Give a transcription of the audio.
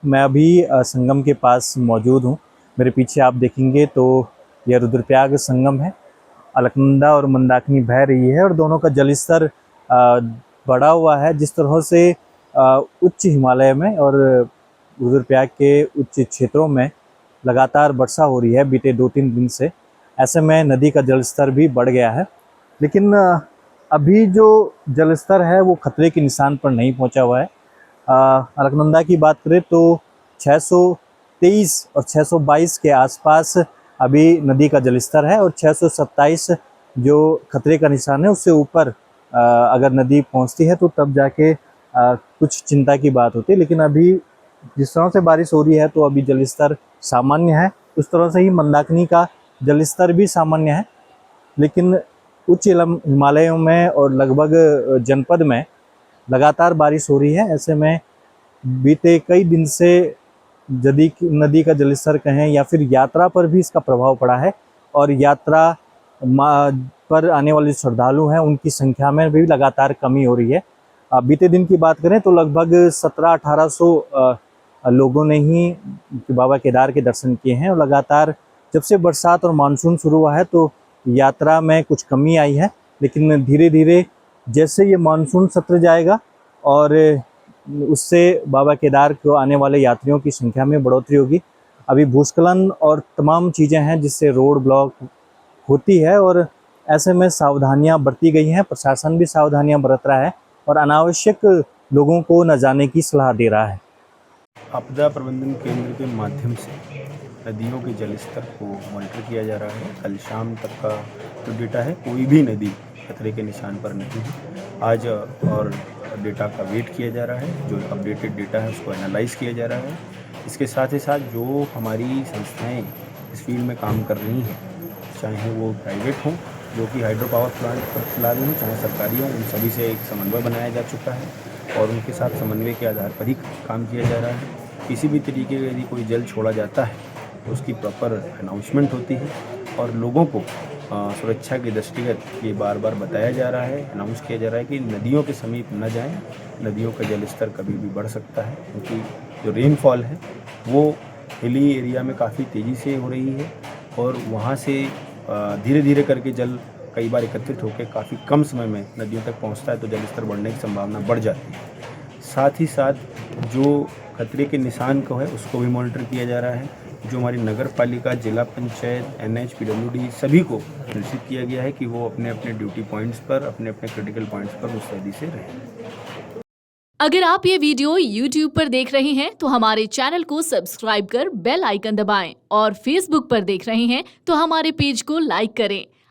मैं अभी संगम के पास मौजूद हूँ। मेरे पीछे आप देखेंगे तो यह रुद्रप्रयाग संगम है। अलकनंदा और मंदाकिनी बह रही है और दोनों का जलस्तर बढ़ा हुआ है। जिस तरह से उच्च हिमालय में और रुद्रप्रयाग के उच्च क्षेत्रों में लगातार वर्षा हो रही है बीते 2-3 दिन से, ऐसे में नदी का जलस्तर भी बढ़ गया है। लेकिन अभी जो जलस्तर है वो खतरे के निशान पर नहीं पहुंचा हुआ है। अलकनंदा की बात करें तो 623 और 622 के आसपास अभी नदी का जलस्तर है और 627 जो खतरे का निशान है उससे ऊपर अगर नदी पहुंचती है तो तब जाके कुछ चिंता की बात होती है। लेकिन अभी जिस तरह से बारिश हो रही है तो अभी जलस्तर सामान्य है। उस तरह से ही मंदाकिनी का जलस्तर भी सामान्य है। लेकिन उच्च हिमालयों में और लगभग जनपद में लगातार बारिश हो रही है। ऐसे में बीते कई दिन से नदी का जलस्तर कहें या फिर यात्रा पर भी इसका प्रभाव पड़ा है और यात्रा पर आने वाले श्रद्धालु हैं उनकी संख्या में भी लगातार कमी हो रही है। बीते दिन की बात करें तो लगभग 1700-1800 लोगों ने ही बाबा केदार के दर्शन किए हैं और लगातार जब से बरसात और मानसून शुरू हुआ है तो यात्रा में कुछ कमी आई है। लेकिन धीरे धीरे जैसे ये मानसून सत्र जाएगा और उससे बाबा केदार को आने वाले यात्रियों की संख्या में बढ़ोतरी होगी। अभी भूस्खलन और तमाम चीज़ें हैं जिससे रोड ब्लॉक होती है और ऐसे में सावधानियां बरती गई हैं। प्रशासन भी सावधानियां बरत रहा है और अनावश्यक लोगों को न जाने की सलाह दे रहा है। आपदा प्रबंधन केंद्र के माध्यम से नदियों के जलस्तर को मॉनिटर किया जा रहा है। कल शाम तक का जो डेटा है, कोई भी नदी खतरे के निशान पर नहीं है। आज और डेटा का वेट किया जा रहा है। जो अपडेटेड डेटा है उसको एनालाइज किया जा रहा है। इसके साथ ही साथ जो हमारी संस्थाएं इस फील्ड में काम कर रही हैं, चाहे वो प्राइवेट हों जो कि हाइड्रो पावर प्लांट पर चला रही हों, चाहे सरकारी हों, उन सभी से एक समन्वय बनाया जा चुका है और उनके साथ समन्वय के आधार पर ही काम किया जा रहा है। किसी भी तरीके का यदि कोई जल छोड़ा जाता है तो उसकी प्रॉपर अनाउंसमेंट होती है और लोगों को सुरक्षा के दृष्टिगत ये बार बार बताया जा रहा है, अनाउंस किया जा रहा है कि नदियों के समीप न जाएं। नदियों का जलस्तर कभी भी बढ़ सकता है क्योंकि जो रेनफॉल है वो हिली एरिया में काफ़ी तेज़ी से हो रही है और वहाँ से धीरे धीरे करके जल कई बार एकत्रित होकर काफ़ी कम समय में नदियों तक पहुँचता है तो जलस्तर बढ़ने की संभावना बढ़ जाती है। साथ ही साथ जो खतरे के निशान को है उसको भी मॉनिटर किया जा रहा है। जो हमारी नगर पालिका, जिला पंचायत, NH, PWD सभी को निर्देशित किया गया है कि वो अपने अपने ड्यूटी पॉइंट्स पर, अपने अपने क्रिटिकल पॉइंट्स पर मुस्तैदी से रहें। अगर आप ये वीडियो YouTube पर देख रहे हैं तो हमारे चैनल को सब्सक्राइब कर बेल आइकन दबाएं और Facebook पर देख रहे हैं तो हमारे पेज को लाइक करें।